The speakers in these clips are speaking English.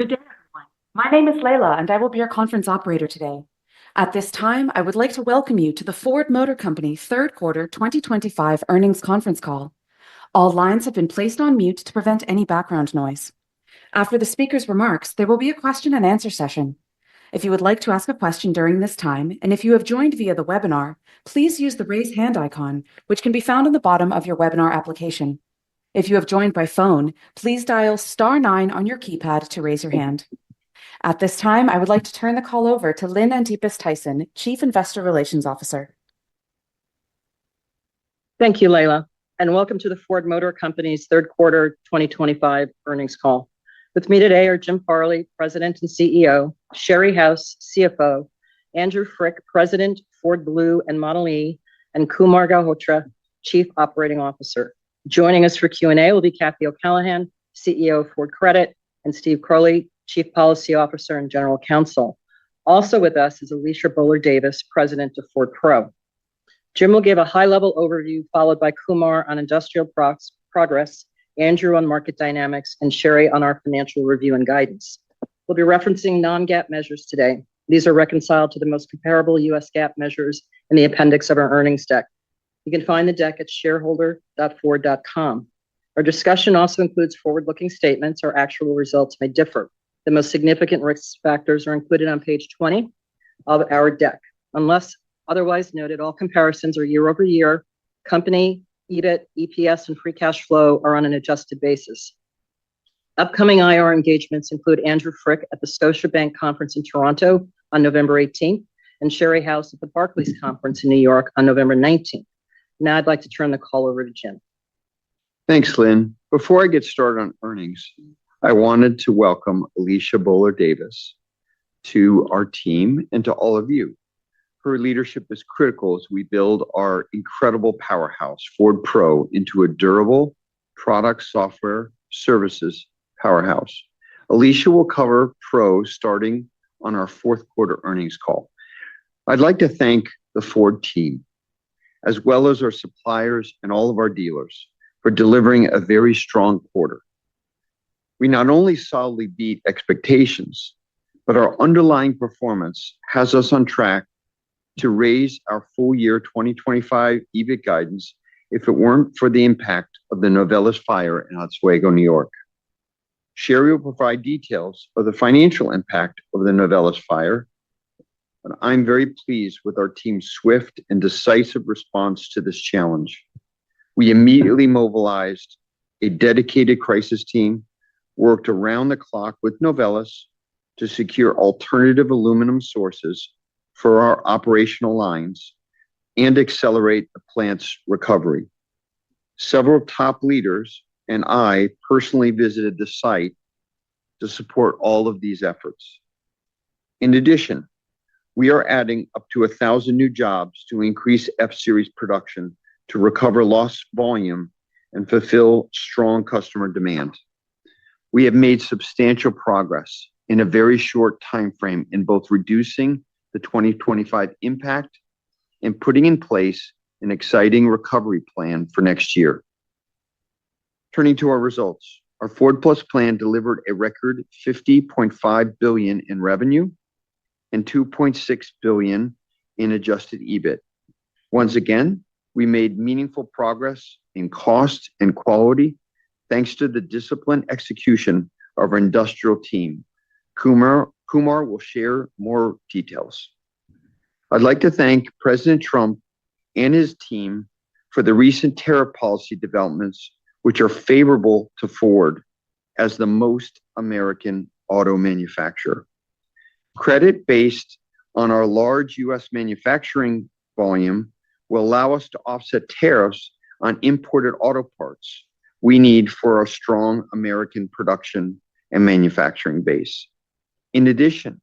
Good day, everyone. My name is Layla, and I will be your conference operator today. At this time, I would like to welcome you to the Ford Motor Company third quarter 2025 earnings conference call. All lines have been placed on mute to prevent any background noise. After the speaker's remarks, there will be a question-and-answer session. If you would like to ask a question during this time, and if you have joined via the webinar, please use the raise hand icon, which can be found on the bottom of your webinar application. If you have joined by phone, please dial *9 on your keypad to raise your hand. At this time, I would like to turn the call over to Lynn Antipis Tyson, Chief Investor Relations Officer. Thank you, Layla, and welcome to the Ford Motor Company's third quarter 2025 earnings call. With me today are Jim Farley, President and CEO, Sherry House, CFO, Andrew Frick, President, Ford Blue and Model E, and Kumar Galhotra, Chief Operating Officer. Joining us for Q&A will be Kathy O'Callaghan, CEO of Ford Credit, and Steve Crowley, Chief Policy Officer and General Counsel. Also with us is Alicia Boler-Davis, President of Ford Pro. Jim will give a high-level overview, followed by Kumar on industrial progress, Andrew on market dynamics, and Sherry on our financial review and guidance. We'll be referencing non-GAAP measures today. These are reconciled to the most comparable U.S. GAAP measures in the appendix of our earnings deck. You can find the deck at shareholder.ford.com. Our discussion also includes forward-looking statements. Our actual results may differ. The most significant risk factors are included on page 20 of our deck. Unless otherwise noted, all comparisons are year-over-year. Company, EBIT, EPS, and free cash flow are on an adjusted basis. Upcoming IR engagements include Andrew Frick at the Scotiabank Conference in Toronto on November 18th and Sherry House at the Barclays Conference in New York on November 19th. Now I'd like to turn the call over to Jim. Thanks, Lynn. Before I get started on earnings, I wanted to welcome Alicia Boler-Davis to our team and to all of you. Her leadership is critical as we build our incredible powerhouse, Ford Pro, into a durable product, software, services powerhouse. Alicia will cover Pro starting on our fourth quarter earnings call. I'd like to thank the Ford team, as well as our suppliers and all of our dealers, for delivering a very strong quarter. We not only solidly beat expectations, but our underlying performance has us on track to raise our full year 2025 EBIT guidance if it weren't for the impact of the Novelis fire in Oswego, New York. Sherry will provide details of the financial impact of the Novelis fire, but I'm very pleased with our team's swift and decisive response to this challenge. We immediately mobilized a dedicated crisis team, worked around the clock with Novelis to secure alternative aluminum sources for our operational lines and accelerate the plant's recovery. Several top leaders and I personally visited the site to support all of these efforts. In addition, we are adding up to 1,000 new jobs to increase F-Series production to recover lost volume and fulfill strong customer demand. We have made substantial progress in a very short time frame in both reducing the 2025 impact and putting in place an exciting recovery plan for next year. Turning to our results, our Ford Plus plan delivered a record $50.5 billion in revenue and $2.6 billion in adjusted EBIT. Once again, we made meaningful progress in cost and quality thanks to the disciplined execution of our industrial team. Kumar will share more details. I'd like to thank President Trump and his team for the recent tariff policy developments, which are favorable to Ford as the most American auto manufacturer. Credit based on our large U.S. manufacturing volume will allow us to offset tariffs on imported auto parts we need for a strong American production and manufacturing base. In addition,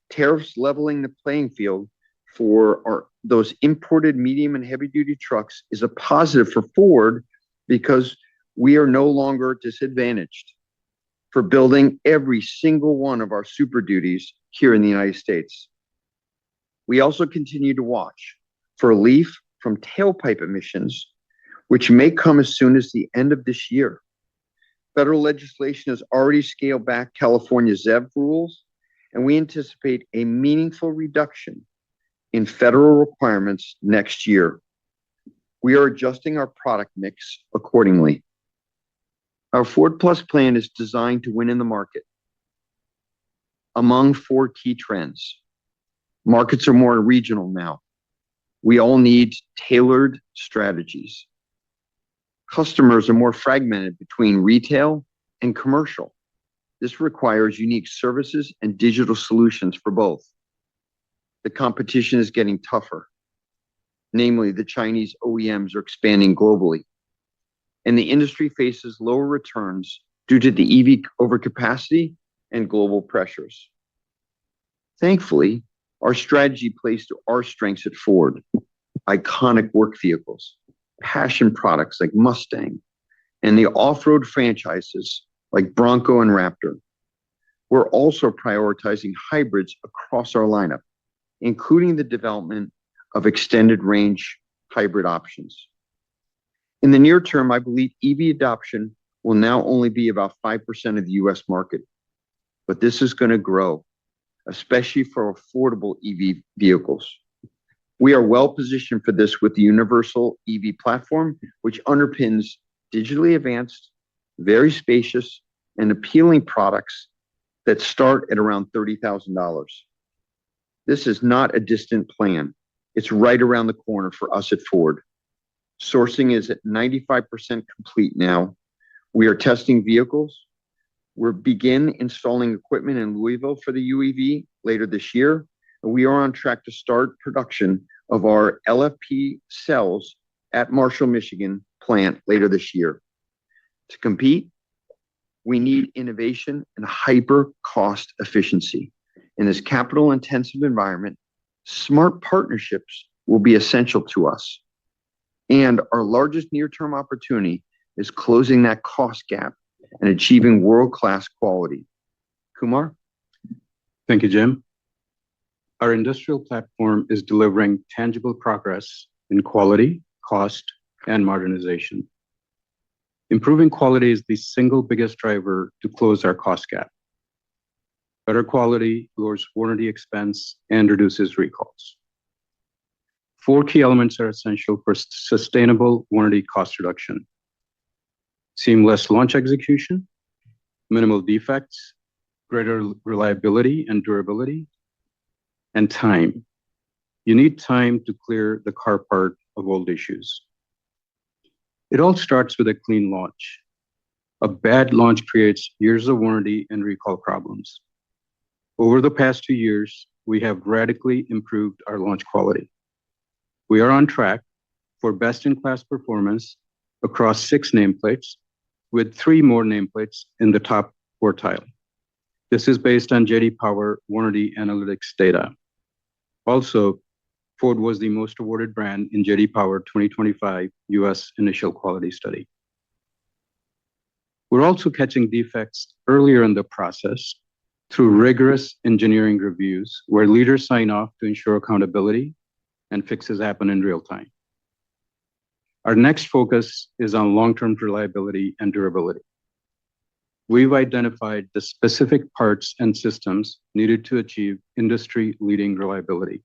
tariffs leveling the playing field for those imported medium and heavy-duty trucks is a positive for Ford because we are no longer disadvantaged for building every single one of our Super Duties here in the United States. We also continue to watch for relief from tailpipe emissions, which may come as soon as the end of this year. Federal legislation has already scaled back California's ZEV rules, and we anticipate a meaningful reduction in federal requirements next year. We are adjusting our product mix accordingly. Our Ford Plus plan is designed to win in the market among four key trends. Markets are more regional now. We all need tailored strategies. Customers are more fragmented between retail and commercial. This requires unique services and digital solutions for both. The competition is getting tougher. Namely, the Chinese OEMs are expanding globally, and the industry faces lower returns due to the EV overcapacity and global pressures. Thankfully, our strategy plays to our strengths at Ford: iconic work vehicles, passion products like Mustang, and the off-road franchises like Bronco and Raptor. We're also prioritizing hybrids across our lineup, including the development of extended range hybrid options. In the near term, I believe EV adoption will now only be about 5% of the US market, but this is going to grow, especially for affordable EV vehicles. We are well positioned for this with the universal EV platform, which underpins digitally advanced, very spacious, and appealing products that start at around $30,000. This is not a distant plan. It's right around the corner for us at Ford. Sourcing is at 95% complete now. We are testing vehicles. We'll begin installing equipment in Louisville for the UEV later this year. And we are on track to start production of our LFP cells at Marshall, Michigan plant later this year. To compete, we need innovation and hyper cost efficiency. In this capital intensive environment, smart partnerships will be essential to us. And our largest near-term opportunity is closing that cost gap and achieving world-class quality. Kumar? Thank you, Jim. Our industrial platform is delivering tangible progress in quality, cost, and modernization. Improving quality is the single biggest driver to close our cost gap. Better quality lowers warranty expense and reduces recalls. Four key elements are essential for sustainable warranty cost reduction: seamless launch execution, minimal defects, greater reliability and durability, and time. You need time to clear the car part of old issues. It all starts with a clean launch. A bad launch creates years of warranty and recall problems. Over the past 2 years, we have radically improved our launch quality. We are on track for best-in-class performance across 6 nameplates, with 3 more nameplates in the top quartile. This is based on J.D. Power warranty analytics data. Also, Ford was the most awarded brand in J.D. Power 2025 U.S. Initial Quality Study. We're also catching defects earlier in the process through rigorous engineering reviews where leaders sign off to ensure accountability and fixes happen in real time. Our next focus is on long-term reliability and durability. We've identified the specific parts and systems needed to achieve industry-leading reliability.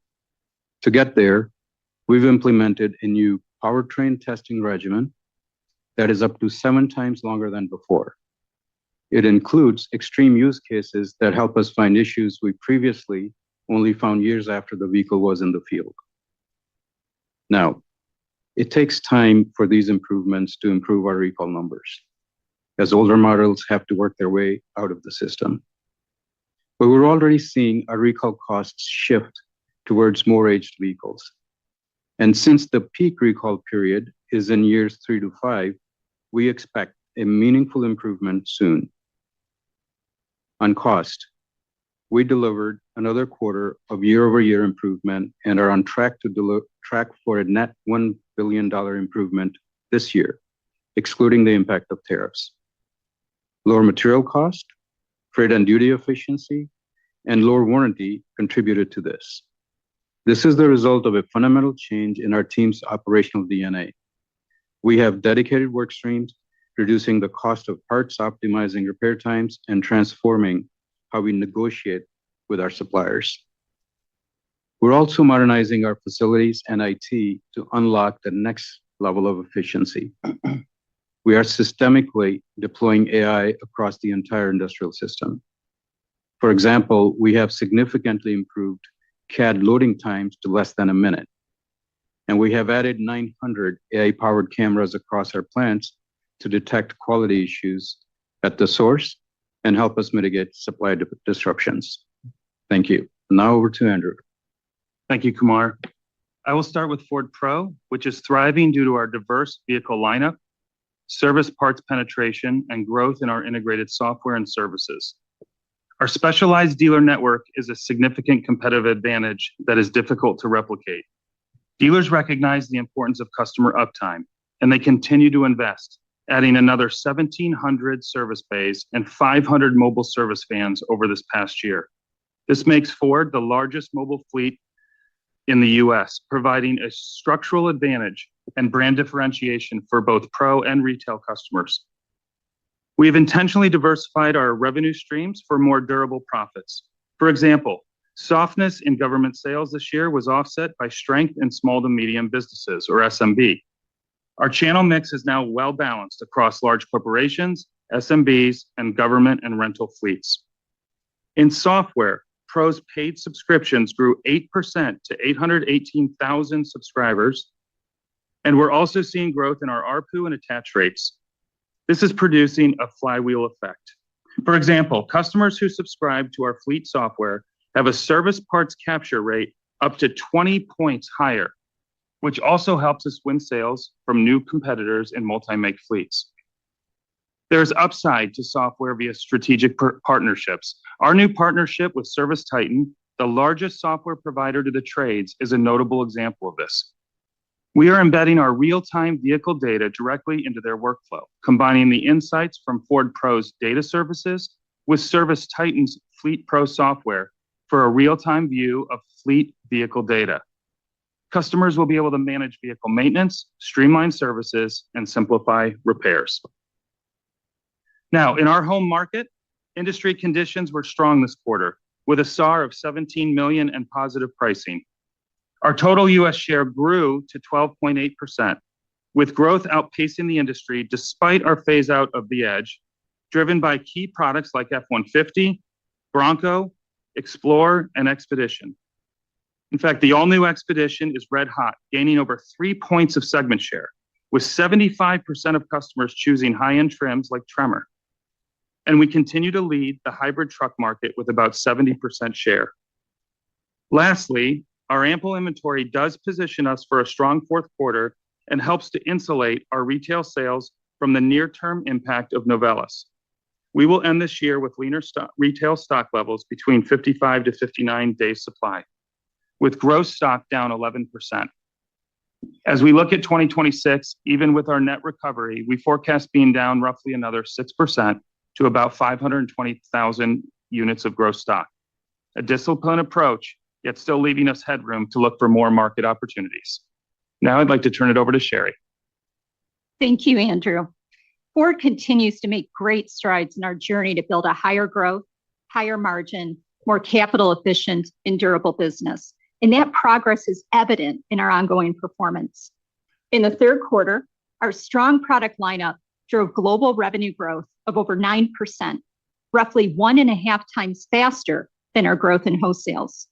To get there, we've implemented a new powertrain testing regimen that is up to 7 times longer than before. It includes extreme use cases that help us find issues we previously only found years after the vehicle was in the field. Now, it takes time for these improvements to improve our recall numbers, as older models have to work their way out of the system. But we're already seeing our recall costs shift towards more aged vehicles. And since the peak recall period is in years 3 to 5, we expect a meaningful improvement soon. On cost, we delivered another quarter of year-over-year improvement and are on track to track for a net $1 billion improvement this year, excluding the impact of tariffs. Lower material cost, freight and duty efficiency, and lower warranty contributed to this. This is the result of a fundamental change in our team's operational DNA. We have dedicated work streams reducing the cost of parts, optimizing repair times, and transforming how we negotiate with our suppliers. We're also modernizing our facilities and IT to unlock the next level of efficiency. We are systemically deploying AI across the entire industrial system. For example, we have significantly improved CAD loading times to less than a minute, and we have added 900 AI-powered cameras across our plants to detect quality issues at the source and help us mitigate supply disruptions. Thank you. Now over to Andrew. Thank you, Kumar. I will start with Ford Pro, which is thriving due to our diverse vehicle lineup, service parts penetration, and growth in our integrated software and services. Our specialized dealer network is a significant competitive advantage that is difficult to replicate. Dealers recognize the importance of customer uptime, and they continue to invest, adding another 1,700 service bays and 500 mobile service vans over this past year. This makes Ford the largest mobile fleet in the US, providing a structural advantage and brand differentiation for both pro and retail customers. We have intentionally diversified our revenue streams for more durable profits. For example, softness in government sales this year was offset by strength in small to medium businesses, or SMB. Our channel mix is now well balanced across large corporations, SMBs, and government and rental fleets. In software, Pro's paid subscriptions grew 8% to 818,000 subscribers, and we're also seeing growth in our ARPU and attach rates. This is producing a flywheel effect. For example, customers who subscribe to our fleet software have a service parts capture rate up to 20 points higher, which also helps us win sales from new competitors in multi-make fleets. There's upside to software via strategic partnerships. Our new partnership with Service Titan, the largest software provider to the trades, is a notable example of this. We are embedding our real-time vehicle data directly into their workflow, combining the insights from Ford Pro's data services with Service Titan's Fleet Pro software for a real-time view of fleet vehicle data. Customers will be able to manage vehicle maintenance, streamline services, and simplify repairs. Now, in our home market, industry conditions were strong this quarter, with a SAAR of 17 million and positive pricing. Our total US share grew to 12.8%, with growth outpacing the industry despite our phase out of the Edge, driven by key products like F-150, Bronco, Explorer, and Expedition. In fact, the all-new Expedition is red hot, gaining over 3 points of segment share, with 75% of customers choosing high-end trims like Tremor. And we continue to lead the hybrid truck market with about 70% share. Lastly, our ample inventory does position us for a strong fourth quarter and helps to insulate our retail sales from the near-term impact of Novelis. We will end this year with leaner retail stock levels between 55 to 59 days supply, with gross stock down 11%. As we look at 2026, even with our net recovery, we forecast being down roughly another 6% to about 520,000 units of gross stock. A disciplined approach, yet still leaving us headroom to look for more market opportunities. Now I'd like to turn it over to Sherry. Thank you, Andrew. Ford continues to make great strides in our journey to build a higher growth, higher margin, more capital efficient, and durable business. And that progress is evident in our ongoing performance. In the third quarter, our strong product lineup drove global revenue growth of over 9%, roughly 1.5 times faster than our growth in wholesales.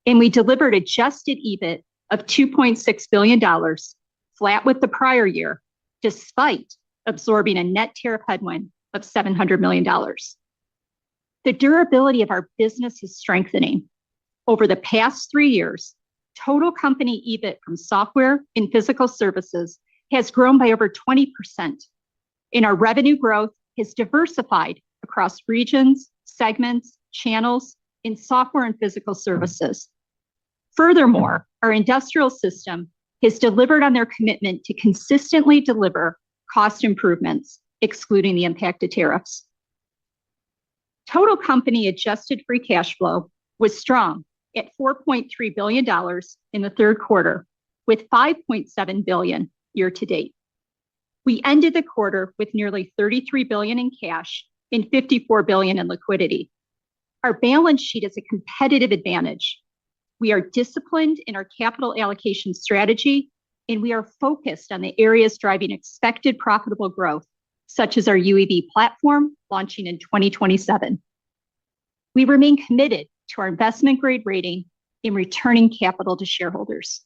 And we delivered adjusted EBIT of $2.6 billion, flat with the prior year, despite absorbing a net tariff headwind of $700 million. The durability of our business is strengthening. Over the past 3 years, total company EBIT from software and physical services has grown by over 20%, and our revenue growth has diversified across regions, segments, channels, in software and physical services. Furthermore, our industrial system has delivered on their commitment to consistently deliver cost improvements, excluding the impact of tariffs. Total company adjusted free cash flow was strong at $4.3 billion in the third quarter, with $5.7 billion year to date. We ended the quarter with nearly $33 billion in cash and $54 billion in liquidity. Our balance sheet is a competitive advantage. We are disciplined in our capital allocation strategy, and we are focused on the areas driving expected profitable growth, such as our UEV platform launching in 2027. We remain committed to our investment grade rating in returning capital to shareholders.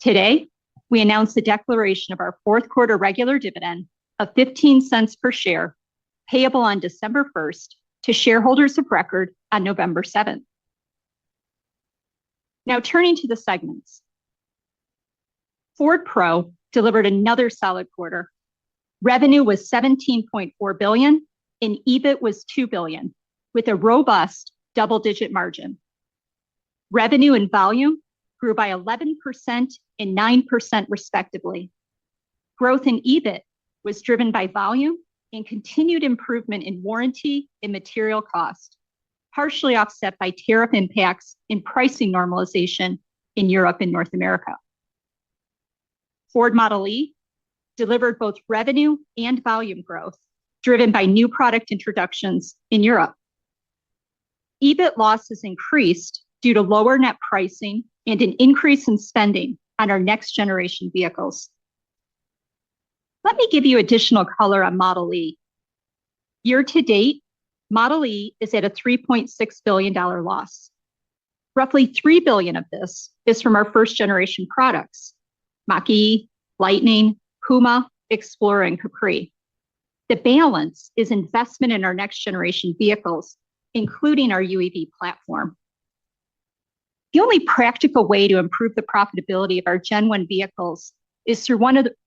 Today, we announced the declaration of our fourth quarter regular dividend of 15 cents per share, payable on December 1st to shareholders of record on November 7th. Now turning to the segments. Ford Pro delivered another solid quarter. Revenue was $17.4 billion and EBIT was $2 billion, with a robust double-digit margin. Revenue and volume grew by 11% and 9% respectively. Growth in EBIT was driven by volume and continued improvement in warranty and material cost, partially offset by tariff impacts and pricing normalization in Europe and North America. Ford Model E delivered both revenue and volume growth, driven by new product introductions in Europe. EBIT losses increased due to lower net pricing and an increase in spending on our next generation vehicles. Let me give you additional color on Model E. Year to date, Model E is at a $3.6 billion loss. Roughly $3 billion of this is from our first generation products, Mach-E, Lightning, Puma, Explorer, and Capri. The balance is investment in our next generation vehicles, including our UEV platform. The only practical way to improve the profitability of our Gen 1 vehicles is through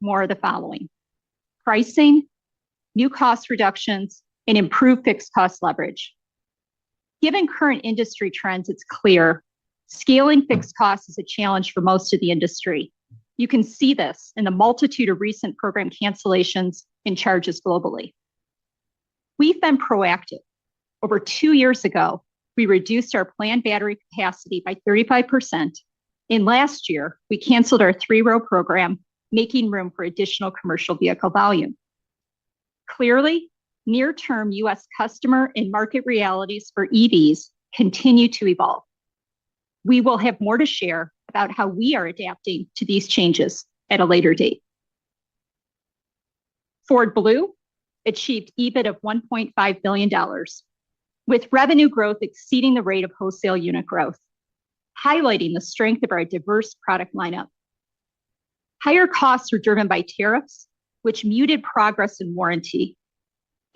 more of the following: pricing, new cost reductions, and improved fixed cost leverage. Given current industry trends, it's clear scaling fixed costs is a challenge for most of the industry. You can see this in the multitude of recent program cancellations and charges globally. We've been proactive. Over 2 years ago, we reduced our planned battery capacity by 35%. And last year, we canceled our 3-row program, making room for additional commercial vehicle volume. Clearly, near-term US customer and market realities for EVs continue to evolve. We will have more to share about how we are adapting to these changes at a later date. Ford Blue achieved EBIT of $1.5 billion, with revenue growth exceeding the rate of wholesale unit growth, highlighting the strength of our diverse product lineup. Higher costs were driven by tariffs, which muted progress in warranty.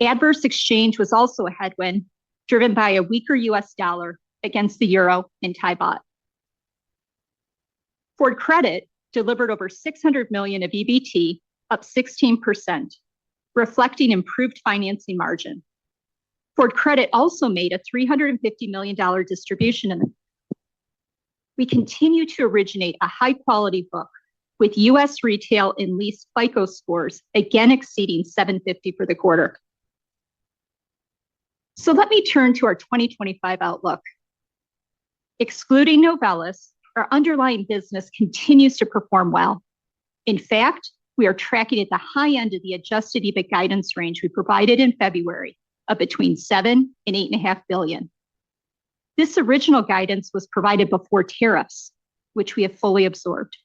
Adverse exchange was also a headwind, driven by a weaker US dollar against the euro and Thai baht. Ford Credit delivered over $600 million of EBT, up 16%, reflecting improved financing margin. Ford Credit also made a $350 million distribution. We continue to originate a high-quality book with US retail and lease FICO scores again exceeding 750 for the quarter. So let me turn to our 2025 outlook. Excluding Novelis, our underlying business continues to perform well. In fact, we are tracking at the high end of the adjusted EBIT guidance range we provided in February of between $7 and $8.5 billion. This original guidance was provided before tariffs, which we have fully absorbed.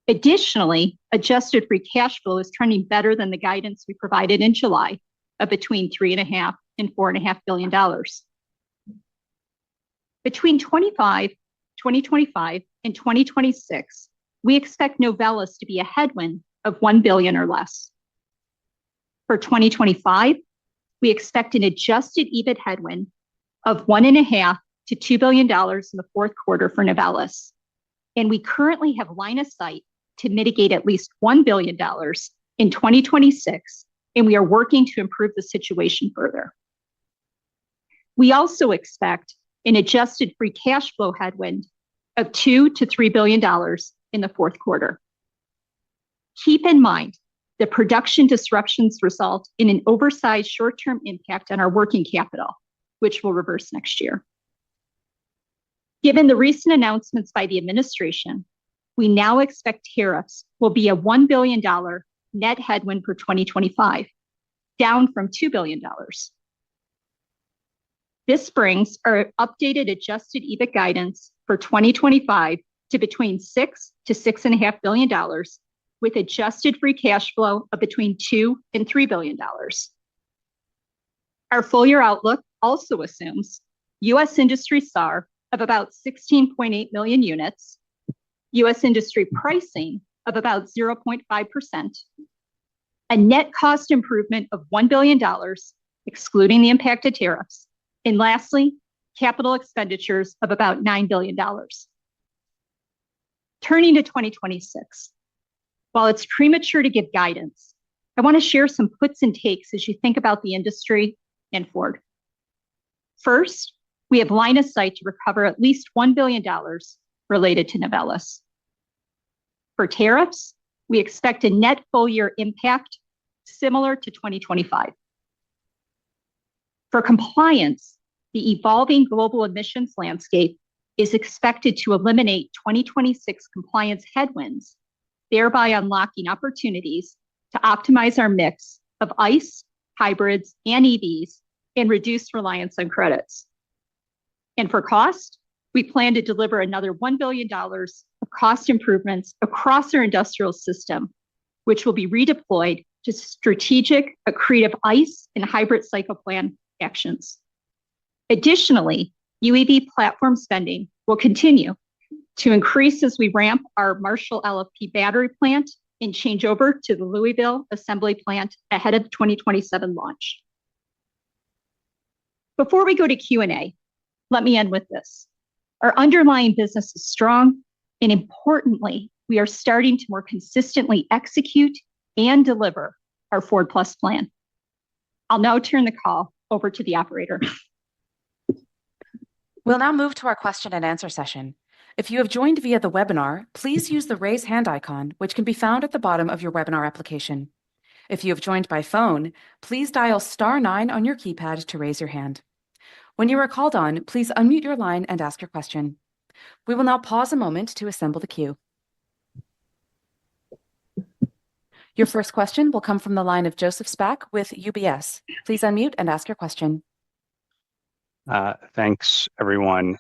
Additionally, adjusted free cash flow is trending better than the guidance we provided in July of between $3.5 and $4.5 billion. Between 2025 and 2026, we expect Novelis to be a headwind of $1 billion or less. For 2025, we expect an adjusted EBIT headwind of $1.5 to $2 billion in the fourth quarter for Novelis. And we currently have line of sight to mitigate at least $1 billion in 2026, and we are working to improve the situation further. We also expect an adjusted free cash flow headwind of $2 to $3 billion in the fourth quarter. Keep in mind, the production disruptions result in an oversized short-term impact on our working capital, which will reverse next year. Given the recent announcements by the administration, we now expect tariffs will be a $1 billion net headwind for 2025, down from $2 billion. This brings our updated adjusted EBIT guidance for 2025 to between $6 to $6.5 billion, with adjusted free cash flow of between $2 and $3 billion. Our full year outlook also assumes U.S. industry SAAR of about 16.8 million units, U.S. industry pricing of about 0.5%, a net cost improvement of $1 billion, excluding the impact of tariffs, and lastly, capital expenditures of about $9 billion. Turning to 2026, while it's premature to give guidance, I want to share some puts and takes as you think about the industry and Ford. First, we have line of sight to recover at least $1 billion related to Novelis. For tariffs, we expect a net full year impact similar to 2025. For compliance, the evolving global emissions landscape is expected to eliminate 2026 compliance headwinds, thereby unlocking opportunities to optimize our mix of ICE, hybrids, and EVs and reduce reliance on credits. And for cost, we plan to deliver another $1 billion of cost improvements across our industrial system, which will be redeployed to strategic, accretive ICE and hybrid cycle plan actions. Additionally, UEV platform spending will continue to increase as we ramp our Marshall LFP battery plant and change over to the Louisville assembly plant ahead of 2027 launch. Before we go to Q&A, let me end with this. Our underlying business is strong, and importantly, we are starting to more consistently execute and deliver our Ford Plus plan. I'll now turn the call over to the operator. We'll now move to our question and answer session. If you have joined via the webinar, please use the raise hand icon, which can be found at the bottom of your webinar application. If you have joined by phone, please dial *9 on your keypad to raise your hand. When you are called on, please unmute your line and ask your question. We will now pause a moment to assemble the queue. Your first question will come from the line of Joseph Spak with UBS. Please unmute and ask your question. Thanks, everyone.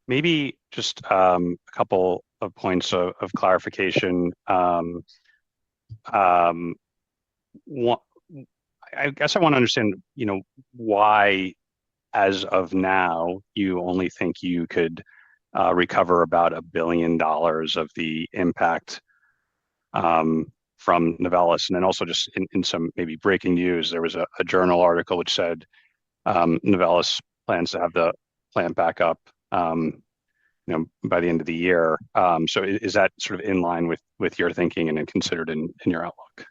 Maybe just a couple of points of clarification. I guess I want to understand, why, as of now, you only think you could recover about $1 billion of the impact from Novelis. And then also just in some maybe breaking news, there was a journal article which said Novelis plans to have the plant back up by the end of the year. So is that sort of in line with your thinking and considered in your outlook?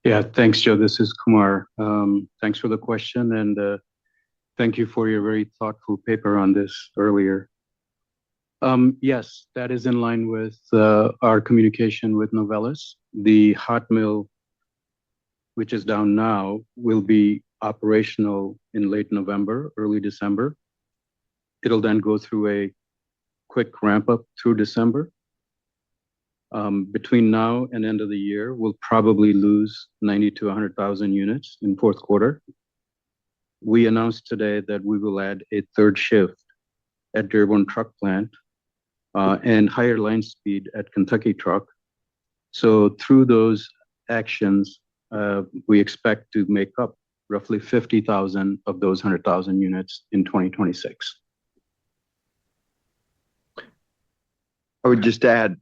Yeah, thanks, Joe. This is Kumar. Thanks for the question, and thank you for your very thoughtful paper on this earlier. Yes, that is in line with our communication with Novelis. The hot mill, which is down now, will be operational in late November, early December. It'll then go through a quick ramp up through December. Between now and end of the year, we'll probably lose 90 to 100,000 units in fourth quarter. We announced today that we will add a third shift at Dearborn Truck Plant and higher line speed at Kentucky Truck. So through those actions, we expect to make up roughly 50,000 of those 100,000 units in 2026. I would just add,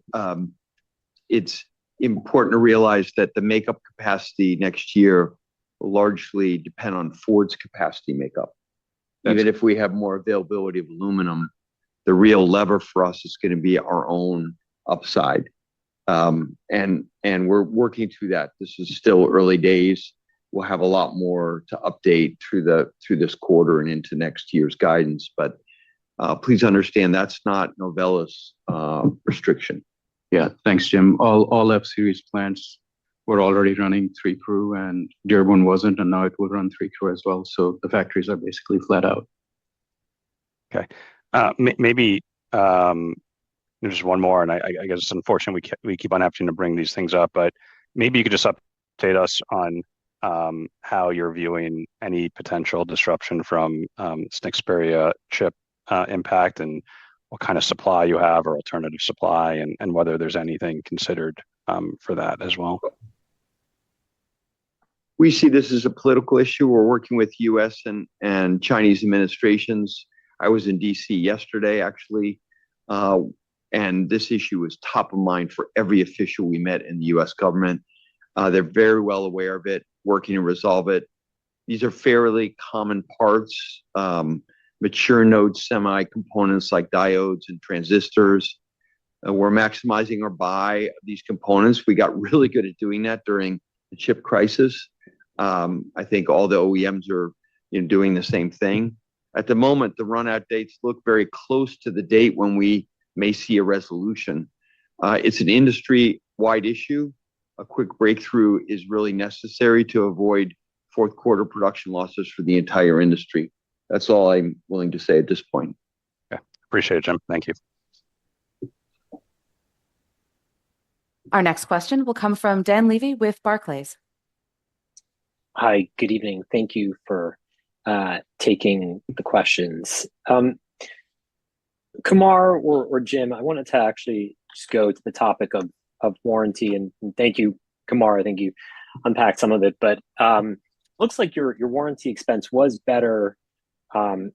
it's important to realize that the makeup capacity next year will largely depend on Ford's capacity makeup. Even if we have more availability of aluminum, the real lever for us is going to be our own upside. And we're working through that. This is still early days. We'll have a lot more to update through this quarter and into next year's guidance. But please understand that's not Novelis restriction. Yeah, thanks, Jim. All F-Series plants were already running 3 crew, and Dearborn wasn't, and now it will run 3 crew as well. So the factories are basically flat out. Okay. Maybe Just one more, and I guess it's unfortunate we keep on having to bring these things up, but maybe you could just update us on how you're viewing any potential disruption from Snixperia chip impact, and what kind of supply you have or alternative supply, and whether there's anything considered for that as well. We see this as a political issue. We're working with U.S. and Chinese administrations. I was in D.C. yesterday, actually, and this issue is top of mind for every official we met in the U.S. government. They're very well aware of it, working to resolve it. These are fairly common parts, mature node semi-components like diodes and transistors. We're maximizing our buy of these components. We got really good at doing that during the chip crisis. I think all the OEMs are doing the same thing. At the moment, the run-out dates look very close to the date when we may see a resolution. It's an industry-wide issue. A quick breakthrough is really necessary to avoid fourth quarter production losses for the entire industry. That's all I'm willing to say at this point. Okay. Appreciate it, Jim. Thank you. Our next question will come from Dan Levy with Barclays. Hi, good evening. Thank you for taking the questions. Kumar or Jim, I wanted to actually just go to the topic of warranty, and thank you, Kumar. I think you unpacked some of it, but looks like your warranty expense was better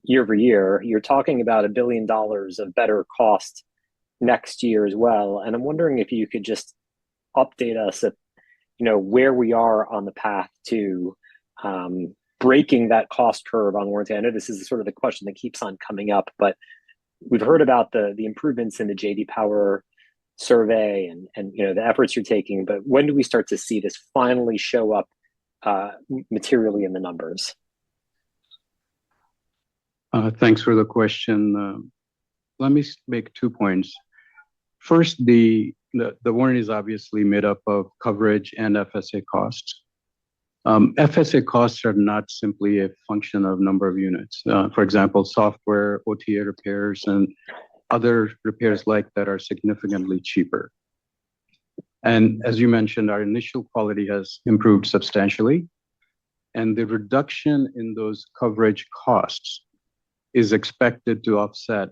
year over year. You're talking about $1 billion of better cost next year as well, and I'm wondering if you could just update us at where we are on the path to breaking that cost curve on warranty. I know this is sort of the question that keeps on coming up, but we've heard about the improvements in the JD Power survey and the efforts you're taking, but when do we start to see this finally show up materially in the numbers? Thanks for the question. Let me make 2 points. First, the warranty is obviously made up of coverage and FSA costs. FSA costs are not simply a function of number of units. For example, software, OTA repairs, and other repairs like that are significantly cheaper. And as you mentioned, our initial quality has improved substantially, and the reduction in those coverage costs is expected to offset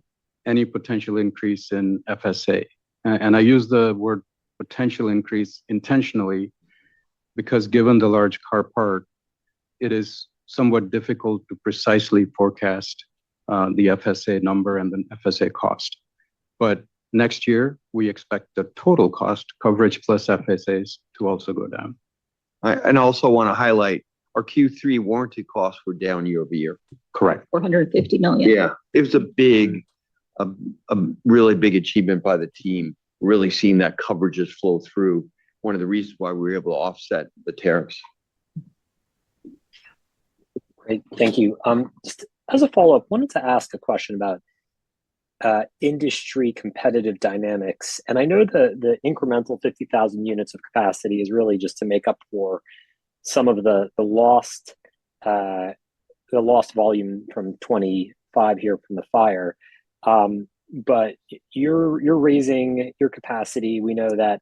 any potential increase in FSA. And I use the word potential increase intentionally because given the large car park, it is somewhat difficult to precisely forecast the FSA number and the FSA cost. But next year, we expect the total cost, coverage plus FSAs, to also go down. I also want to highlight our Q3 warranty costs were down year over year. Correct. $450 million. Yeah, it was a really big achievement by the team, really seeing that coverages flow through. One of the reasons why we were able to offset the tariffs. Great, thank you. Just as a follow-up, wanted to ask a question about industry competitive dynamics. And I know the incremental 50,000 units of capacity is really just to make up for some of the lost volume from 25 here from the fire. But you're raising your capacity. We know that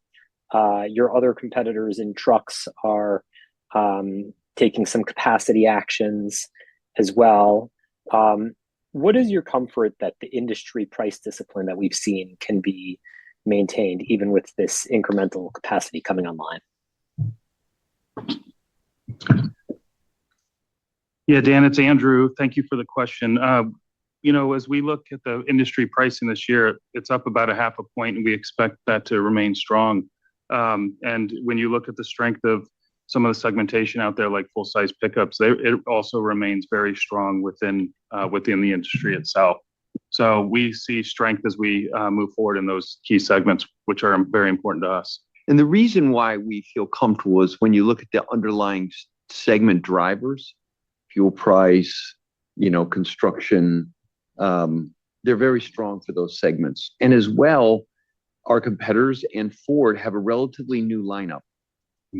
your other competitors in trucks are taking some capacity actions as well. What is your comfort that the industry price discipline that we've seen can be maintained even with this incremental capacity coming online? Yeah, Dan, it's Andrew. Thank you for the question. As we look at the industry pricing this year, it's up about 0.5 point, and we expect that to remain strong. And when you look at the strength of some of the segmentation out there, like full-size pickups, it also remains very strong within the industry itself. So we see strength as we move forward in those key segments, which are very important to us. And the reason why we feel comfortable is when you look at the underlying segment drivers, fuel price, construction, they're very strong for those segments. And as well, our competitors and Ford have a relatively new lineup.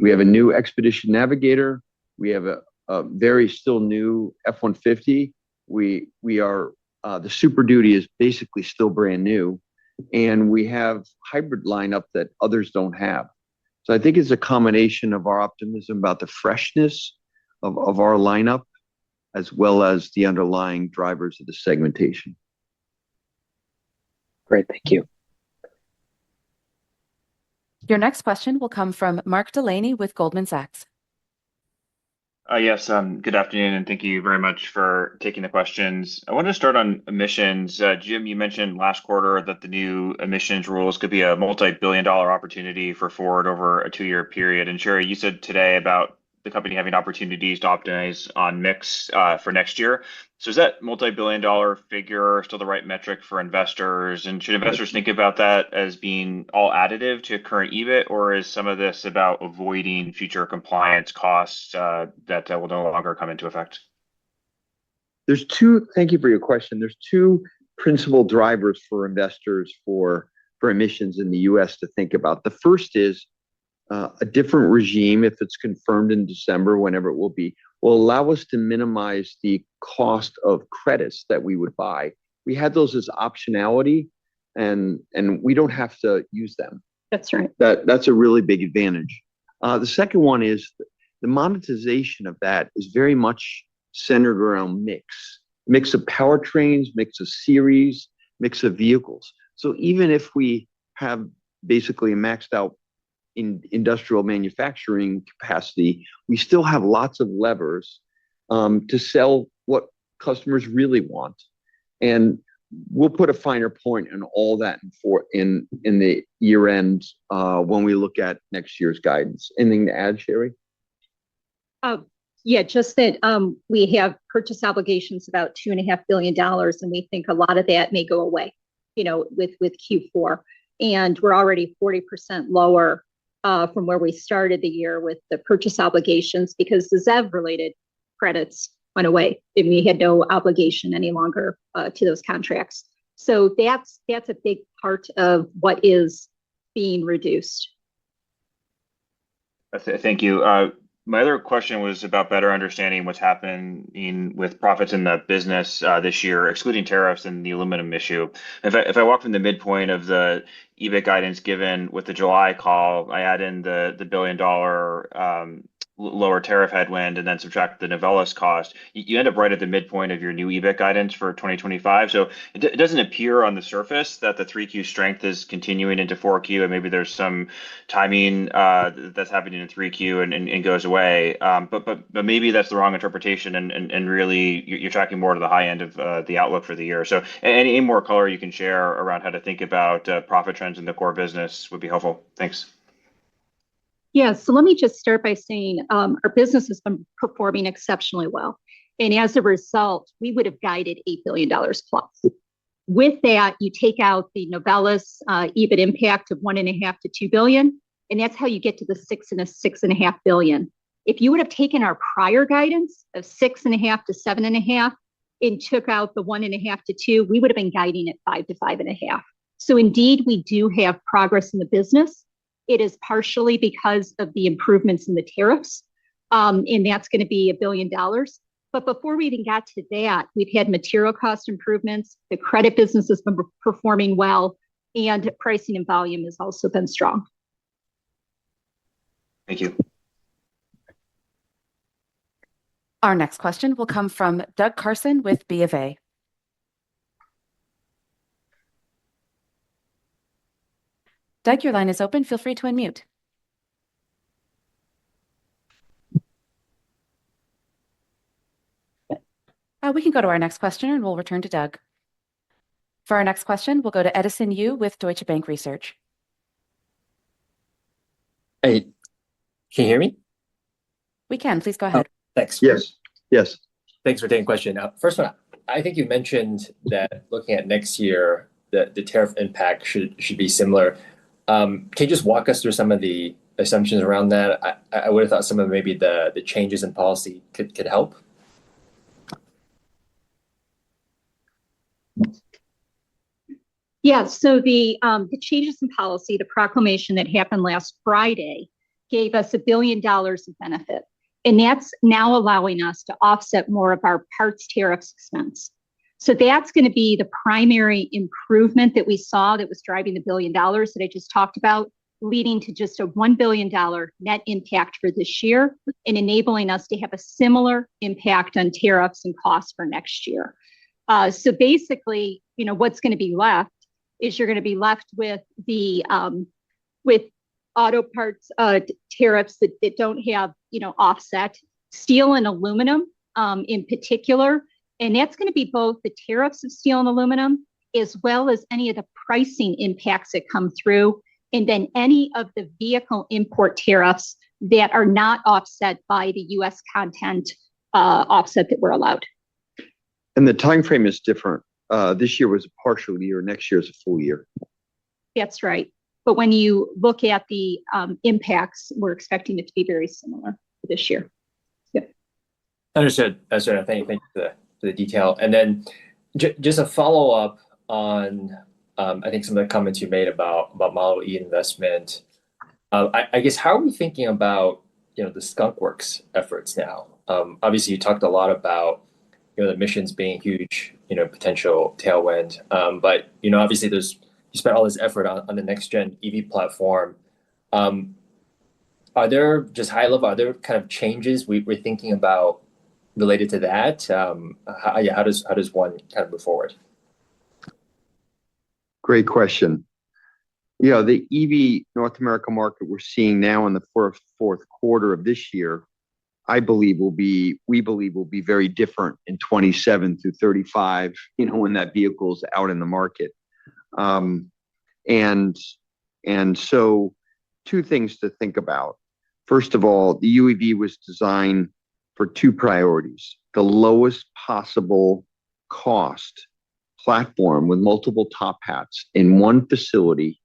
We have a new Expedition Navigator. We have a very still new F-150. We are the Super Duty is basically still brand new, and we have hybrid lineup that others don't have. So I think it's a combination of our optimism about the freshness of our lineup, as well as the underlying drivers of the segmentation. Great, thank you. Your next question will come from Mark Delaney with Goldman Sachs. Yes, good afternoon, and thank you very much for taking the questions. I wanted to start on emissions. Jim, you mentioned last quarter that the new emissions rules could be a multi-billion-dollar opportunity for Ford over a 2-year period. And Sherry, you said today about the company having opportunities to optimize on mix for next year. So is that multi-billion-dollar figure still the right metric for investors? And should investors think about that as being all additive to current EBIT, or is some of this about avoiding future compliance costs that will no longer come into effect? Thank you for your question. There's two principal drivers for investors for emissions in the US to think about. The first is a different regime, if it's confirmed in December, whenever it will allow us to minimize the cost of credits that we would buy. We had those as optionality, and we don't have to use them. That's right. That's a really big advantage. The second one is the monetization of that is very much centered around mix of powertrains, mix of series, mix of vehicles. So even if we have basically a maxed out in industrial manufacturing capacity, we still have lots of levers to sell what customers really want. And we'll put a finer point on all that in the year end when we look at next year's guidance. Anything to add, Sherry? Yeah, just that we have purchase obligations about $2.5 billion, and we think a lot of that may go away, with Q4. And we're already 40% lower from where we started the year with the purchase obligations, because the ZEV-related credits went away, and we had no obligation any longer to those contracts. So that's a big part of what is being reduced. Thank you. My other question was about better understanding what's happening with profits in the business this year, excluding tariffs and the aluminum issue. If I walk from the midpoint of the EBIT guidance given with the July call, I add in the $1 billion lower tariff headwind and then subtract the Novelis cost, you end up right at the midpoint of your new EBIT guidance for 2025. So it doesn't appear on the surface that the 3Q strength is continuing into 4Q, and maybe there's some timing that's happening in 3Q and goes away. But maybe that's the wrong interpretation, and really you're tracking more to the high end of the outlook for the year. So any more color you can share around how to think about profit trends in the core business would be helpful. Thanks. Yeah, so let me just start by saying our business has been performing exceptionally well. And as a result, we would have guided $8 billion plus. With that, you take out the Novelis EBIT impact of $1.5 to $2 billion, and that's how you get to the $6.5 billion. If you would have taken our prior guidance of $6.5 to $7.5 and took out the $1.5 to $2 billion, we would have been guiding at $5 to $5.5 billion. So indeed, we do have progress in the business. It is partially because of the improvements in the tariffs, and that's going to be $1 billion. But before we even got to that, we've had material cost improvements. The credit business has been performing well, and pricing and volume has also been strong. Thank you. Our next question will come from Doug Carson with BofA. Doug, your line is open. Feel free to unmute. We can go to our next question, and we'll return to Doug. For our next question, we'll go to Edison Yu with Deutsche Bank Research. Hey, can you hear me? We can. Please go ahead. Thanks. Yes. Thanks for taking the question. First one, I think you mentioned that looking at next year, the tariff impact should be similar. Can you just walk us through some of the assumptions around that? I would have thought some of maybe the changes in policy could help. Yeah, so the changes in policy, the proclamation that happened last Friday, gave us $1 billion of benefit. And that's now allowing us to offset more of our parts tariffs expense. So that's going to be the primary improvement that we saw that was driving the $1 billion that I just talked about, leading to just a $1 billion net impact for this year and enabling us to have a similar impact on tariffs and costs for next year. So basically, what's going to be left is you're going to be left with the with auto parts tariffs that don't have offset, steel and aluminum in particular, and that's going to be both the tariffs of steel and aluminum as well as any of the pricing impacts that come through, and then any of the vehicle import tariffs that are not offset by the U.S. content offset that we're allowed. And the time frame is different. This year was a partial year. Next year is a full year. That's right. But when you look at the impacts, we're expecting it to be very similar this year. Yep. Understood. Thank you for the detail. And then just a follow up on I think some of the comments you made about Model E investment. I guess how are we thinking about the Skunk Works efforts now? Obviously, you talked a lot about the emissions being huge, potential tailwind. But obviously, you spent all this effort on the next gen EV platform. Are there just high level? Are there kind of changes we're thinking about related to that? How does one kind of move forward? Great question. The EV North America market we're seeing now in the fourth quarter of this year, we believe will be very different in 27 through 35, when that vehicle's out in the market. And so two things to think about. First of all, the UEV was designed for two priorities: the lowest possible cost platform with multiple top hats in one facility,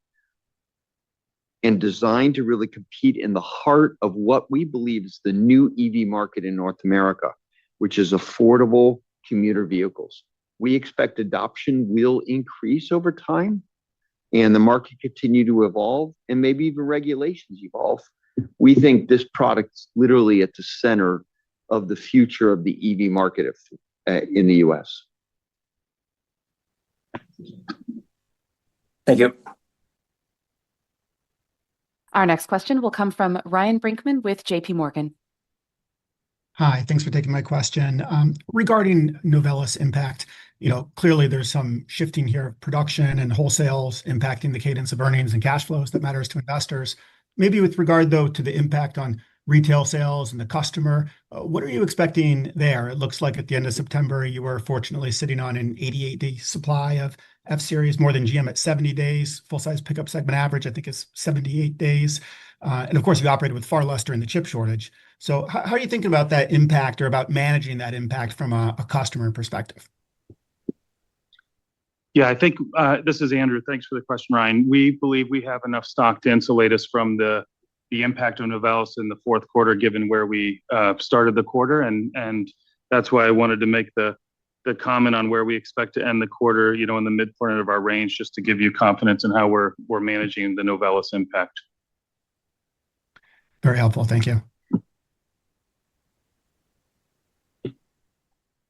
and designed to really compete in the heart of what we believe is the new EV market in North America, which is affordable commuter vehicles. We expect adoption will increase over time and the market continue to evolve, and maybe even regulations evolve. We think this product's literally at the center of the future of the EV market in the US. Thank you. Our next question will come from Ryan Brinkman with JP Morgan. Hi, thanks for taking my question. Regarding Novelis impact, clearly there's some shifting here of production and wholesales impacting the cadence of earnings and cash flows that matters to investors. Maybe with regard, though, to the impact on retail sales and the customer, what are you expecting there? It looks like at the end of September, you were fortunately sitting on an 88-day supply of F-Series, more than GM at 70 days. Full-size pickup segment average, I think, is 78 days. And of course, you operated with far less during the chip shortage. So how are you thinking about that impact or about managing that impact from a customer perspective? Yeah, I think this is Andrew. Thanks for the question, Ryan. We believe we have enough stock to insulate us from the impact of Novelis in the fourth quarter, given where we started the quarter. And that's why I wanted to make the comment on where we expect to end the quarter, in the midpoint of our range, just to give you confidence in how we're managing the Novelis impact. Very helpful. Thank you.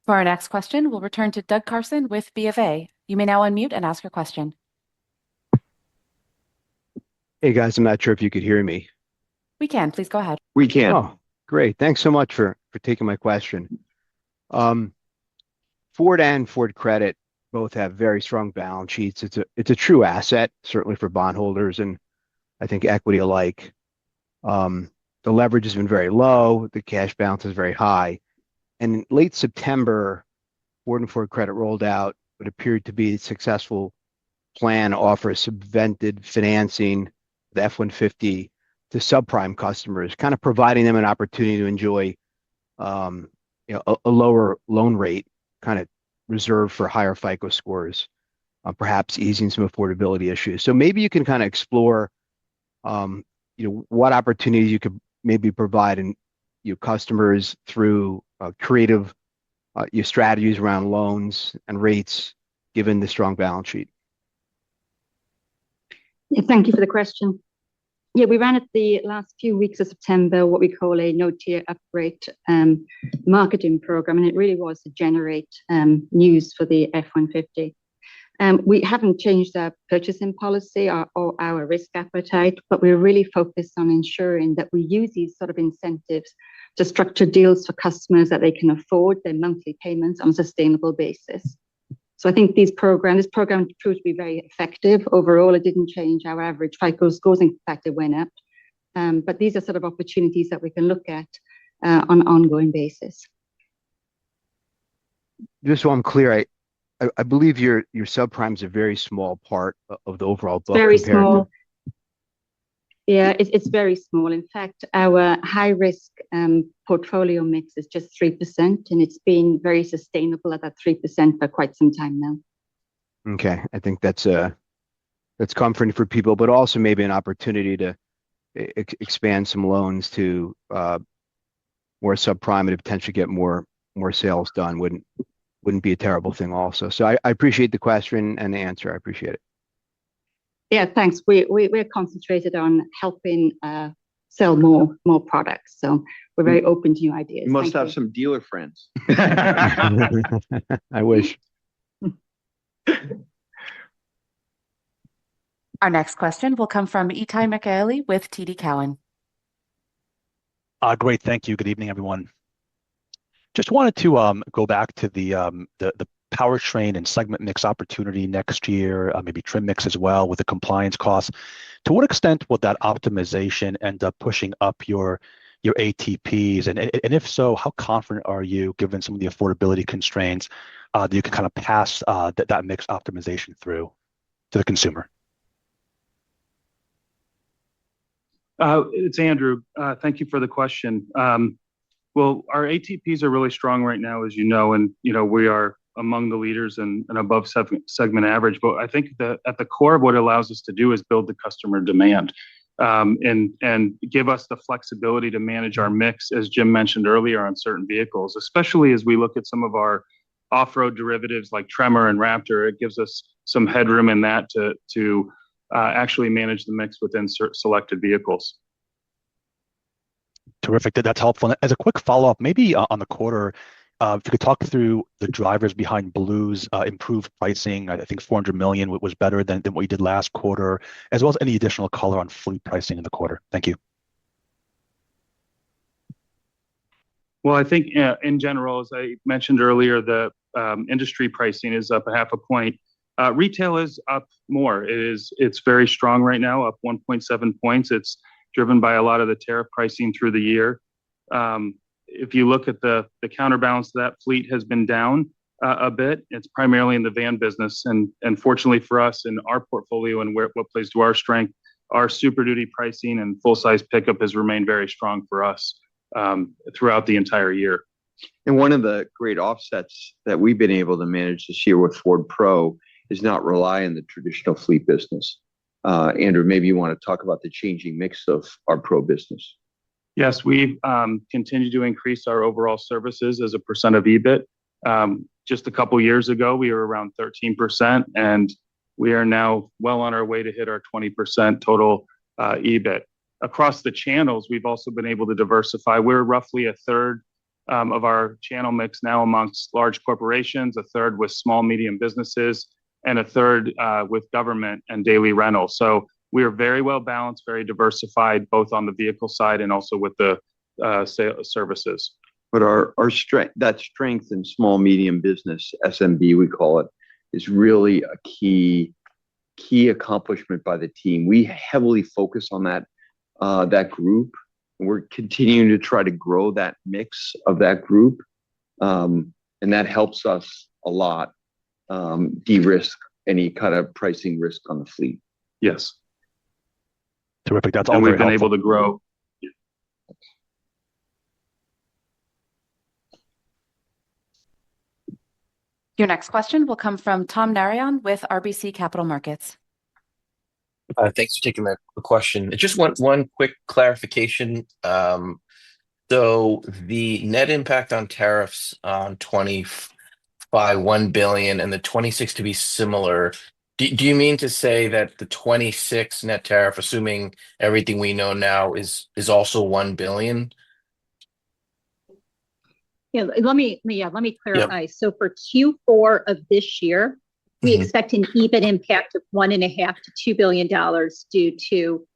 For our next question, we'll return to Doug Carson with BofA. You may now unmute and ask your question. Hey guys, I'm not sure if you could hear me. We can. Please go ahead. We can. Oh, great. Thanks so much for taking my question. Ford and Ford Credit both have very strong balance sheets. It's a true asset, certainly for bondholders and I think equity alike. The leverage has been very low. The cash balance is very high. And in late September, Ford and Ford Credit rolled out what appeared to be a successful plan to offer subvented financing, the F-150, to subprime customers, kind of providing them an opportunity to enjoy a lower loan rate, kind of reserved for higher FICO scores, perhaps easing some affordability issues. So maybe you can kind of explore what opportunities you could maybe provide in customers through creative your strategies around loans and rates, given the strong balance sheet. Thank you for the question. Yeah, we ran at the last few weeks of September what we call a no-tier upgrade marketing program, and it really was to generate news for the F-150. We haven't changed our purchasing policy or our risk appetite, but we're really focused on ensuring that we use these sort of incentives to structure deals for customers that they can afford their monthly payments on a sustainable basis. So I think this program proved to be very effective. Overall, it didn't change our average FICO scores. In fact, it went up. But these are sort of opportunities that we can look at on an ongoing basis. Just so I'm clear, I believe your subprime is a very small part of the overall book. Very small. Yeah, it's very small. In fact, our high risk portfolio mix is just 3%, and it's been very sustainable at that 3% for quite some time now. Okay, I think that's comforting for people, but also maybe an opportunity to expand some loans to more subprime and potentially get more sales done. Wouldn't be a terrible thing also. So I appreciate the question and the answer. I appreciate it. Yeah, thanks. We're concentrated on helping sell more products. So we're very open to new ideas. You must have some dealer friends. I wish. Our next question will come from Itay Michaeli with TD Cowen. Great, thank you. Good evening, everyone. Just wanted to go back to the powertrain and segment mix opportunity next year, maybe trim mix as well with the compliance costs. To what extent will that optimization end up pushing up your ATPs? And if so, how confident are you, given some of the affordability constraints, that you can kind of pass that mix optimization through to the consumer? It's Andrew. Thank you for the question. Well, our ATPs are really strong right now, as you know, and we are among the leaders and above segment average. But I think that at the core of what it allows us to do is build the customer demand and give us the flexibility to manage our mix, as Jim mentioned earlier, on certain vehicles, especially as we look at some of our off-road derivatives like Tremor and Raptor. It gives us some headroom in that to actually manage the mix within selected vehicles. Terrific. That's helpful. As a quick follow-up, maybe on the quarter, if you could talk through the drivers behind Blue's improved pricing. I think $400 million was better than what you did last quarter, as well as any additional color on fleet pricing in the quarter. Thank you. Well, I think in general, as I mentioned earlier, the industry pricing is up 0.5 point. Retail is up more. It's very strong right now, up 1.7 points. It's driven by a lot of the tariff pricing through the year. If you look at the counterbalance to that, fleet has been down a bit. It's primarily in the van business. And fortunately for us in our portfolio and what plays to our strength, our Super Duty pricing and full-size pickup has remained very strong for us throughout the entire year. And one of the great offsets that we've been able to manage this year with Ford Pro is not rely on the traditional fleet business. Andrew, maybe you want to talk about the changing mix of our Pro business. Yes, we've continued to increase our overall services as a percent of EBIT. Just a couple of years ago, we were around 13%, and we are now well on our way to hit our 20% total EBIT. Across the channels, we've also been able to diversify. We're roughly a third of our channel mix now amongst large corporations, a third with small, medium businesses, and a third with government and daily rental. So we are very well balanced, very diversified, both on the vehicle side and also with the services. But our strength in small, medium business, SMB, we call it, is really a key accomplishment by the team. We heavily focus on that group. We're continuing to try to grow that mix of that group. And that helps us a lot de-risk any kind of pricing risk on the fleet. Yes. Terrific. That's all and very we've been helpful. able to grow. Your next question will come from Tom Narayan with RBC Capital Markets. Thanks for taking the question. Just one quick clarification. So the net impact on tariffs on 25, $1 billion, and the 26 to be similar. Do you mean to say that the 26 net tariff, assuming everything we know now, is also 1 billion? Yeah, let me Yep. clarify. So for Q4 of this year, we Mhm. expect an EBIT impact of $1.5 to $2 billion due to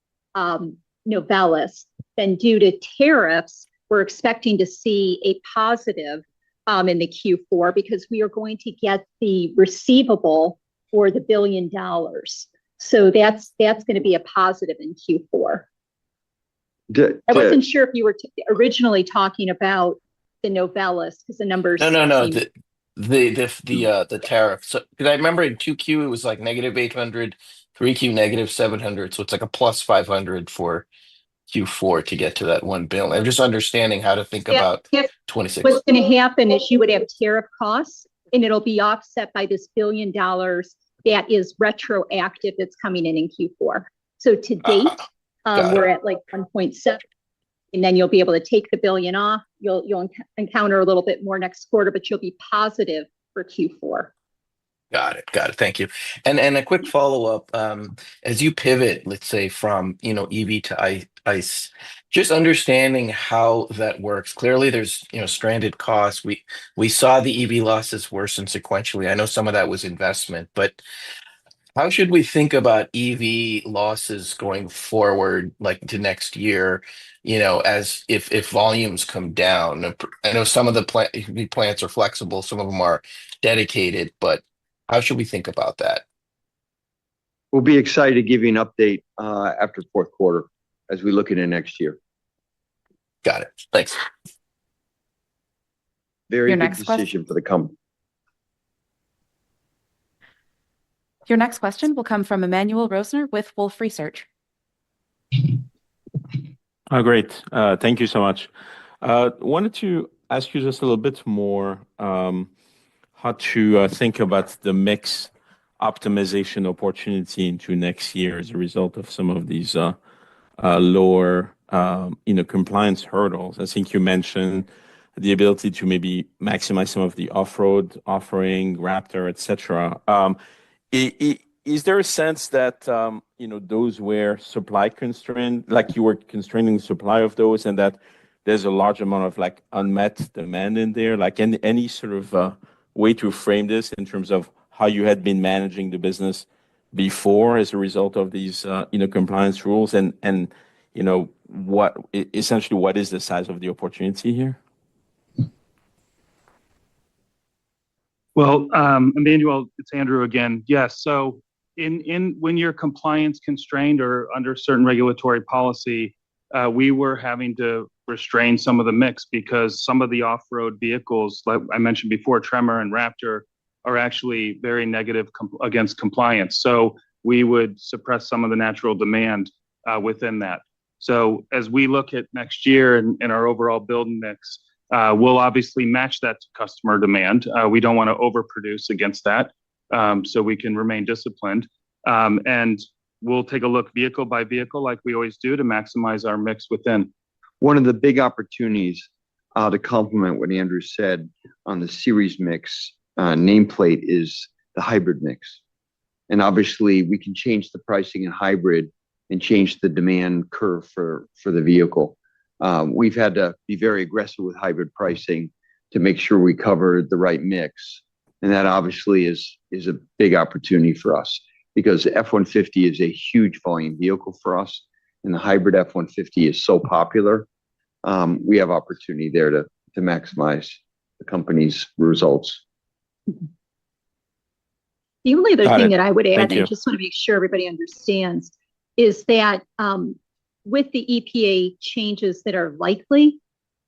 Novelis. Then due to tariffs, we're expecting to see a positive in the Q4 because we are going to get the receivable for the $1 billion. So that's going to be a positive in Q4. I wasn't sure if you were originally talking about the Novelis because the numbers. No. seem- The tariff. So because I remember in 2Q it was like -800, 3Q -700. So it's like a +500 for Q4 to get to that 1 billion. I'm just understanding how to think about 26. What's going to happen is you would have tariff costs, and it'll be offset by this $1 billion that is retroactive that's coming in Q4. So to date, we're at like 1.7. And then you'll be able to take the $1 billion off. You'll encounter a little bit more next quarter, but you'll be positive for Q4. Got it. Thank you. And a quick follow-up. As you pivot, let's say from EV to ICE, just understanding how that works. Clearly, there's stranded costs. We saw the EV losses worsen sequentially. I know some of that was investment, but how should we think about EV losses going forward, like to next year, as if volumes come down? I know some of the plants are flexible, some of them are dedicated, but how should we think about that? We'll be excited to give you an update after fourth quarter as we look into next year. Got it. Thanks. Very Your good next question? decision for the company. Your next question will come from Emmanuel Rosner with Wolfe Research. Oh, great. Thank you so much. Wanted to ask you just a little bit more how to think about the mix optimization opportunity into next year as a result of some of these lower compliance hurdles. I think you mentioned the ability to maybe maximize some of the off-road offering, Raptor, etc. Is there a sense that those were supply constrained, like you were constraining supply of those, and that there's a large amount of like unmet demand in there? Like any sort of way to frame this in terms of how you had been managing the business before as a result of these compliance rules, and what essentially what is the size of the opportunity here? Well, Emmanuel, it's Andrew again. Yes. So when you're compliance constrained or under certain regulatory policy, we were having to restrain some of the mix because some of the off-road vehicles, like I mentioned before, Tremor and Raptor, are actually very negative against compliance. So we would suppress some of the natural demand within that. So as we look at next year and our overall build mix, we'll obviously match that to customer demand. We don't want to overproduce against that, so we can remain disciplined. And we'll take a look vehicle by vehicle like we always do to maximize our mix within. One of the big opportunities to complement what Andrew said on the series mix nameplate is the hybrid mix. And obviously, we can change the pricing in hybrid and change the demand curve for the vehicle. We've had to be very aggressive with hybrid pricing to make sure we cover the right mix. And that obviously is a big opportunity for us because F-150 is a huge volume vehicle for us. And the hybrid F-150 is so popular. We have opportunity there to maximize the company's results. The only other thing that I would add, Thank and I you. just want to make sure everybody understands, is that with the EPA changes that are likely,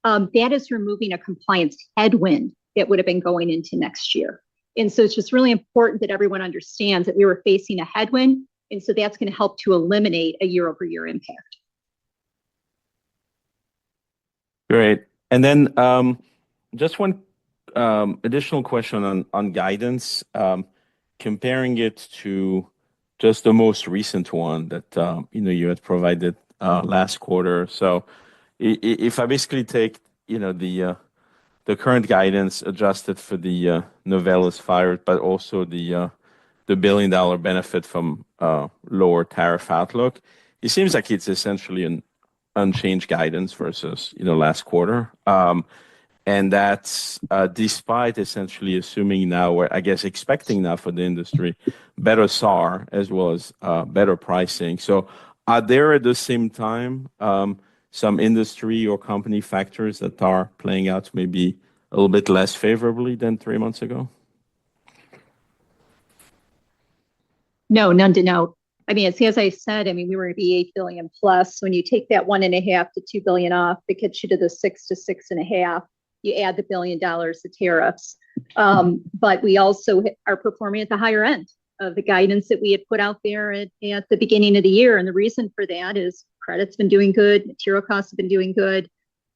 that is removing a compliance headwind that would have been going into next year. And so it's just really important that everyone understands that we were facing a headwind. And so that's going to help to eliminate a year-over-year impact. Great. And then just one additional question on guidance, comparing it to just the most recent one that you had provided last quarter. So if I basically take the current guidance adjusted for the Novelis fire, but also the the $1 billion benefit from lower tariff outlook, it seems like it's essentially an unchanged guidance versus last quarter. And that's despite essentially assuming now, or I guess expecting now for the industry, better SAR as well as better pricing. So are there at the same time some industry or company factors that are playing out maybe a little bit less favorably than 3 months ago? No, none to note. I mean, as I said, I mean, we were going to be 8 billion plus. When you take that 1.5 to 2 billion off, that gets you to the 6 to 6.5. You add the $1 billion of tariffs. But we also are performing at the higher end of the guidance that we had put out there at the beginning of the year. And the reason for that is credit's been doing good, material costs have been doing good,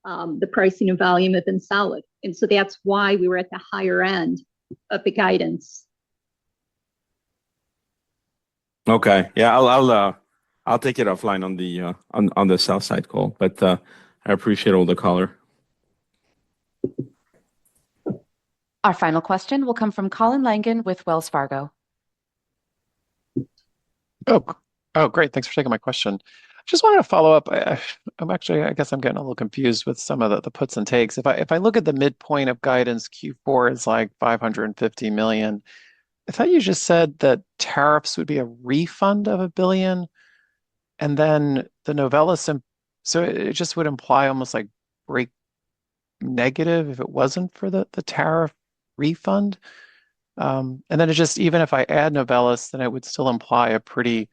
the pricing and volume have been solid. And so that's why we were at the higher end of the guidance. Okay. Yeah, I'll take it offline on the sell side call, but I appreciate all the color. Our final question will come from Colin Langan with Wells Fargo. Oh, great. Thanks for taking my question. Just wanted to follow up. I guess I'm getting a little confused with some of the puts and takes. If I look at the midpoint of guidance, Q4 is like 550 million. I thought you just said that tariffs would be a refund of $1 billion, and then the Novelis, so it just would imply almost like break negative if it wasn't for the tariff refund. And then it just, even if I add Novelis, then it would still imply a pretty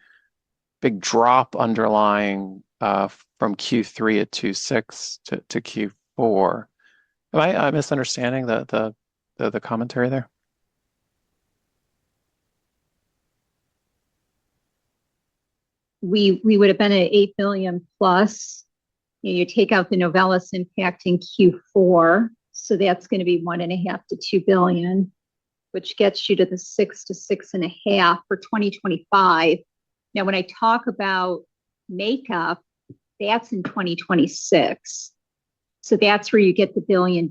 big drop underlying from Q3 at 2.6 to Q4. Am I misunderstanding the commentary there? We would have been at 8 billion plus. You take out the Novelis impact in Q4, so that's going to be 1.5 to 2 billion, which gets you to the 6 to 6.5 for 2025. Now, when I talk about makeup, that's in 2026. So that's where you get the $1 billion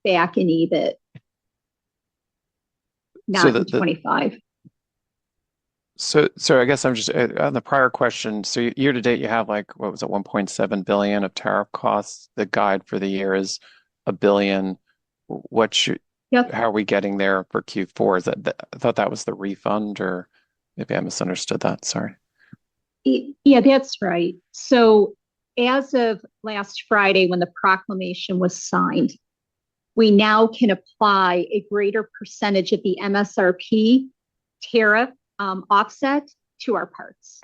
back in EBIT, not in 25. So I guess I'm just on the prior question. So year to date, you have like, what was it, 1.7 billion of tariff costs. The guide for the year is $1 billion. How are we getting there for Q4? Is that I thought that was the refund, or maybe I misunderstood that. Sorry. Yeah, that's right. So as of last Friday, when the proclamation was signed, we now can apply a greater percentage of the MSRP tariff offset to our parts.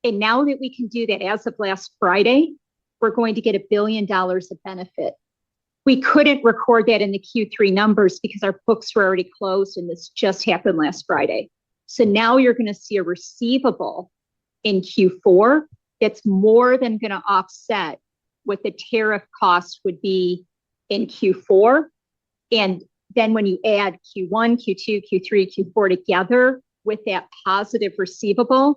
And now that we can do that as of last Friday, we're going to get $1 billion of benefit. We couldn't record that in the Q3 numbers because our books were already closed and this just happened last Friday. So now you're going to see a receivable in Q4 that's more than going to offset what the tariff cost would be in Q4. And then when you add Q1, Q2, Q3, Q4 together with that positive receivable,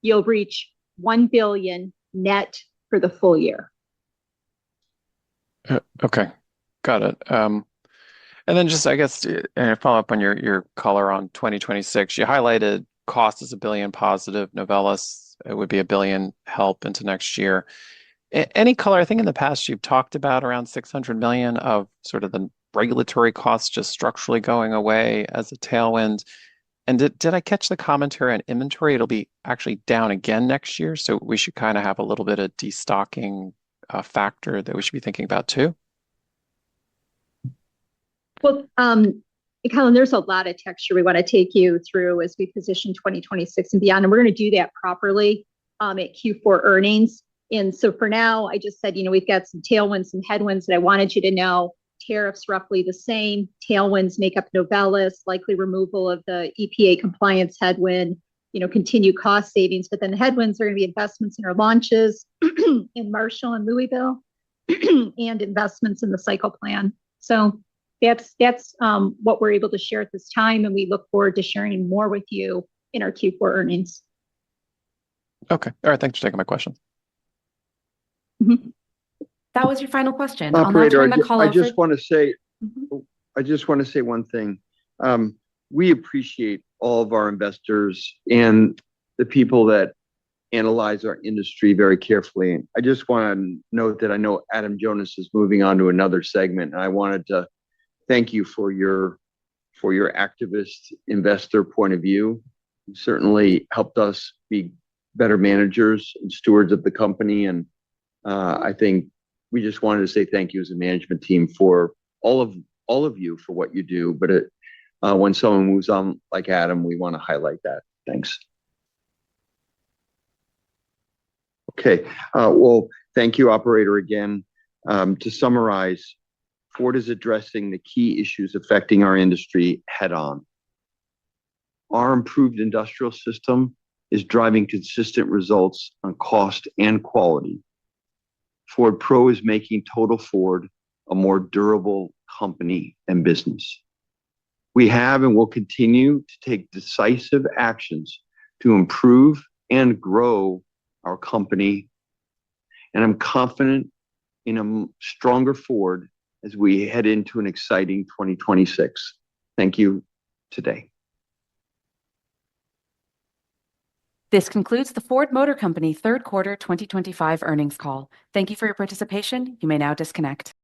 you'll reach 1 billion net for the full year. Okay, got it. And then just, I guess, follow up on your color on 2026. You highlighted cost is $1 billion positive. Novelis, it would be $1 billion help into next year. Any color? I think in the past you've talked about around 600 million of sort of the regulatory costs just structurally going away as a tailwind. And did I catch the commentary on inventory? It'll be actually down again next year, so we should kind of have a little bit of destocking factor that we should be thinking about too. Well, Colin, there's a lot of texture we want to take you through as we position 2026 and beyond, and we're going to do that properly at Q4 earnings. And so for now, I just said, we've got some tailwinds and headwinds that I wanted you to know. Tariffs roughly the same. Tailwinds make up Novelis, likely removal of the EPA compliance headwind, continued cost savings. But then the headwinds are going to be investments in our launches in Marshall and Louisville and investments in the cycle plan. So that's what we're able to share at this time. And we look forward to sharing more with you in our Q4 earnings. Okay. All right. Thanks for taking my question. Mm-hmm. That was your final question. Operator, I'll now turn the call over. I just want to say one thing. we appreciate all of our investors and the people that analyze our industry very carefully. I just want to note that I know Adam Jonas is moving on to another segment, and I wanted to thank you for your activist investor point of view. You certainly helped us be better managers and stewards of the company, and I think we just wanted to say thank you as a management team for all of you for what you do. But when someone moves on like Adam, we want to highlight that. Thanks. Okay. Well, thank you, operator, again. To summarize, Ford is addressing the key issues affecting our industry head on. Our improved industrial system is driving consistent results on cost and quality. Ford Pro is making Total Ford a more durable company and business. We have and will continue to take decisive actions to improve and grow our company, and I'm confident in a stronger Ford as we head into an exciting 2026. Thank you today. This concludes the Ford Motor Company third quarter 2025 earnings call. Thank you for your participation. You may now disconnect.